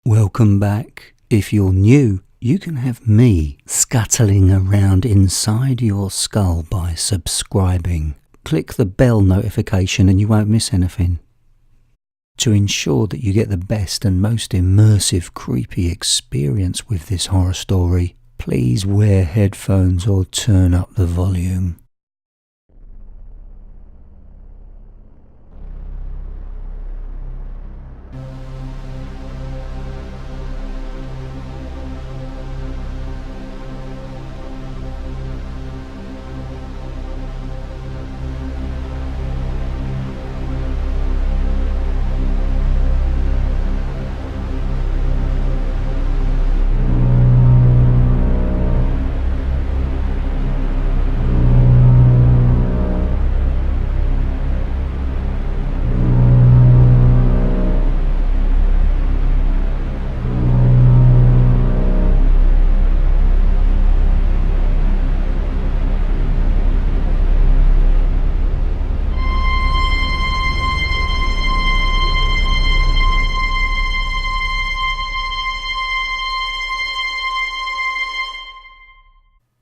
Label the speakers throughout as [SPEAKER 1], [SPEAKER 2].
[SPEAKER 1] Welcome back. If you're new, you can have me scuttling around inside your skull by subscribing. Click the bell notification and you won't miss anything. To ensure that you get the best and most immersive creepy experience with this horror story, please wear headphones or turn up the volume.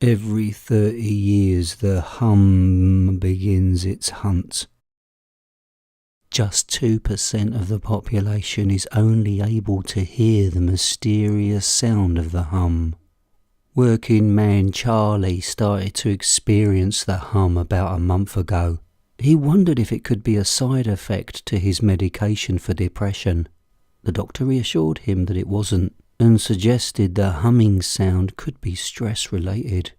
[SPEAKER 1] Every 30 years the hum begins its hunt. Just 2% of the population is only able to hear the mysterious sound of the hum. Working man Charlie started to experience the hum about a month ago. He wondered if it could be a side effect to his medication for depression. The doctor reassured him that it wasn't, and suggested the humming sound could be stress-related.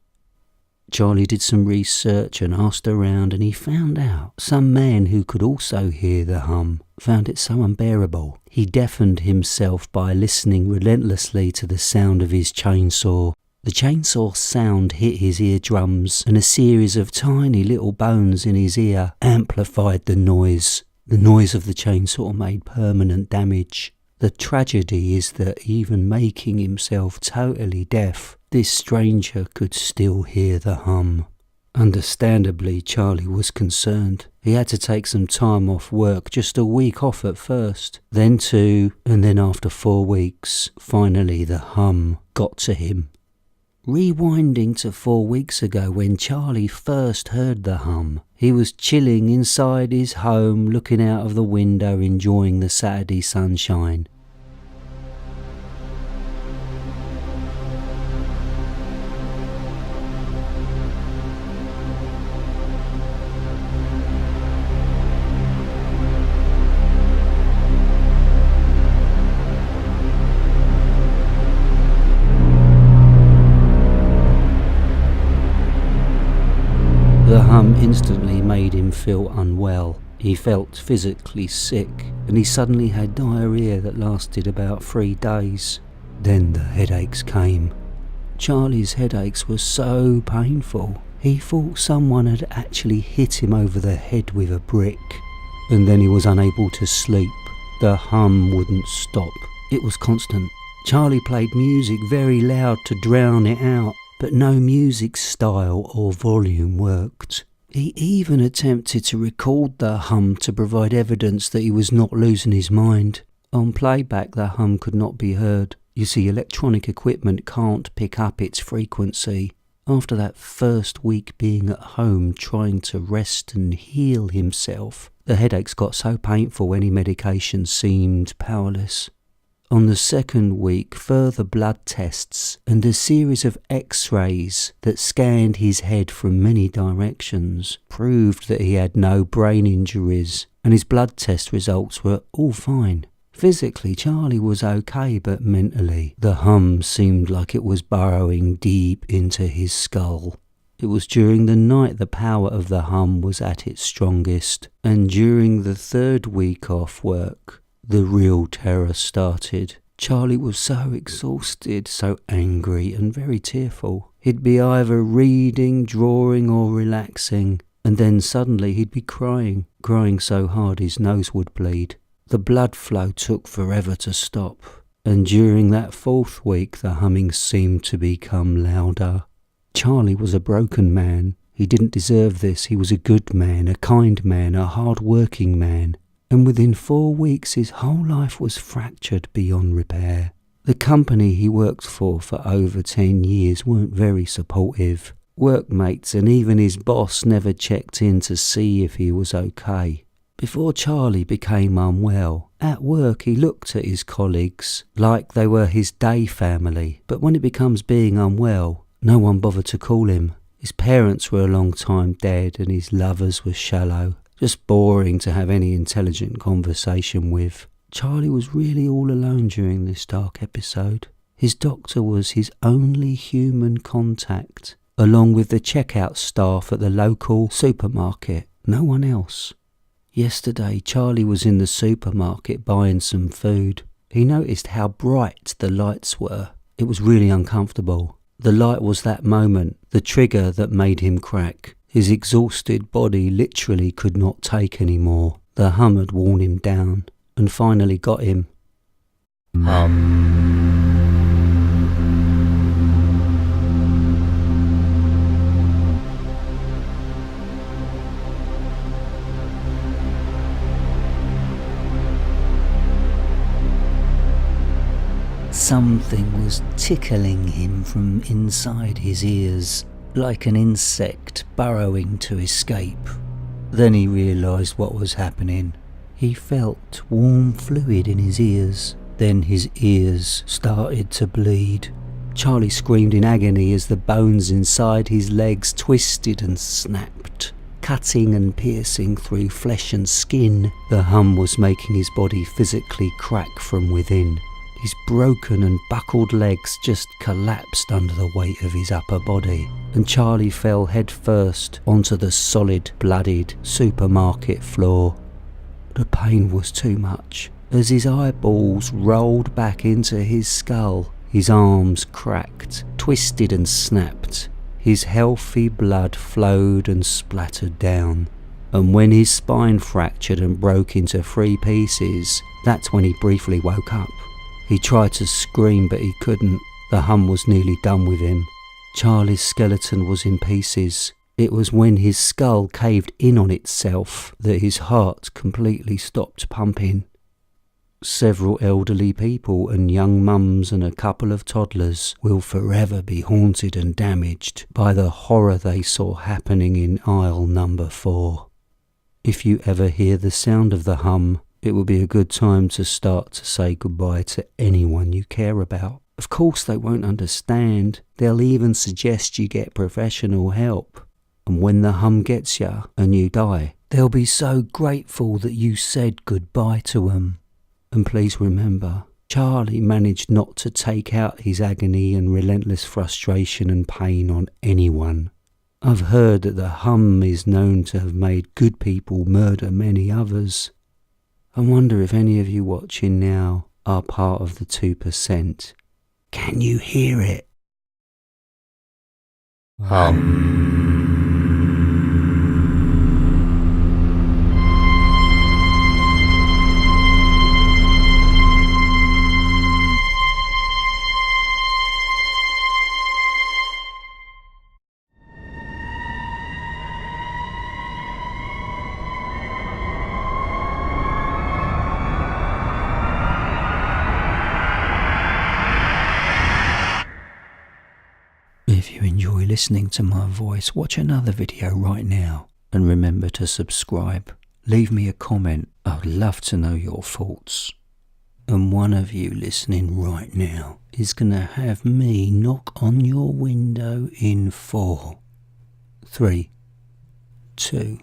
[SPEAKER 1] Charlie did some research and asked around, and he found out some man who could also hear the hum found it so unbearable he deafened himself by listening relentlessly to the sound of his chainsaw. The chainsaw sound hit his eardrums, and a series of tiny little bones in his ear amplified the noise. The noise of the chainsaw made permanent damage. The tragedy is that even making himself totally deaf, this stranger could still hear the hum. Understandably, Charlie was concerned. He had to take some time off work, just a week off at first, then 2, and then after 4 weeks, finally the hum got to him. Rewinding to 4 weeks ago when Charlie first heard the hum, he was chilling inside his home, looking out of the window, enjoying the Saturday sunshine. The hum instantly made him feel unwell. He felt physically sick, and he suddenly had diarrhea that lasted about 3 days. Then the headaches came. Charlie's headaches were so painful, he thought someone had actually hit him over the head with a brick. And then he was unable to sleep. The hum wouldn't stop. It was constant. Charlie played music very loud to drown it out, but no music style or volume worked. He even attempted to record the hum to provide evidence that he was not losing his mind. On playback, the hum could not be heard. You see, electronic equipment can't pick up its frequency. After that first week being at home trying to rest and heal himself, the headaches got so painful any medication seemed powerless. On the second week, further blood tests and a series of x-rays that scanned his head from many directions proved that he had no brain injuries, and his blood test results were all fine. Physically, Charlie was okay, but mentally, the hum seemed like it was burrowing deep into his skull. It was during the night the power of the hum was at its strongest, and during the 3rd week off work, the real terror started. Charlie was so exhausted, so angry and very tearful. He'd be either reading, drawing or relaxing, and then suddenly he'd be crying so hard his nose would bleed. The blood flow took forever to stop, and during that 4th week the humming seemed to become louder. Charlie was a broken man. He didn't deserve this. He was a good man, a kind man, a hard-working man. And within 4 weeks his whole life was fractured beyond repair. The company he worked for over 10 years weren't very supportive. Workmates and even his boss never checked in to see if he was okay. Before Charlie became unwell, at work he looked at his colleagues like they were his day family, but when it becomes being unwell, no one bothered to call him. His parents were a long time dead and his lovers were shallow, just boring to have any intelligent conversation with. Charlie was really all alone during this dark episode. His doctor was his only human contact, along with the checkout staff at the local supermarket. No one else. Yesterday, Charlie was in the supermarket buying some food. He noticed how bright the lights were. It was really uncomfortable. The light was that moment, the trigger that made him crack. His exhausted body literally could not take any more. The hum had worn him down and finally got him. Something was tickling him from inside his ears, like an insect burrowing to escape. Then he realised what was happening. He felt warm fluid in his ears. Then his ears started to bleed. Charlie screamed in agony as the bones inside his legs twisted and snapped, cutting and piercing through flesh and skin. The hum was making his body physically crack from within. His broken and buckled legs just collapsed under the weight of his upper body, and Charlie fell headfirst onto the solid, bloodied supermarket floor. The pain was too much. As his eyeballs rolled back into his skull, his arms cracked, twisted and snapped. His healthy blood flowed and splattered down, and when his spine fractured and broke into 3 pieces, that's when he briefly woke up. He tried to scream, but he couldn't. The hum was nearly done with him. Charlie's skeleton was in pieces. It was when his skull caved in on itself that his heart completely stopped pumping. Several elderly people and young mums and a couple of toddlers will forever be haunted and damaged by the horror they saw happening in aisle number 4. If you ever hear the sound of the hum, it will be a good time to start to say goodbye to anyone you care about. Of course they won't understand. They'll even suggest you get professional help. And when the hum gets you and you die, they'll be so grateful that you said goodbye to them. And please remember, Charlie managed not to take out his agony and relentless frustration and pain on anyone. I've heard that the hum is known to have made good people murder many others. I wonder if any of you watching now are part of the 2%. Can you hear it? If you enjoy listening to my voice, watch another video right now and remember to subscribe. Leave me a comment. I'd love to know your thoughts. And one of you listening right now is going to have me knock on your window in 4, 3, 2,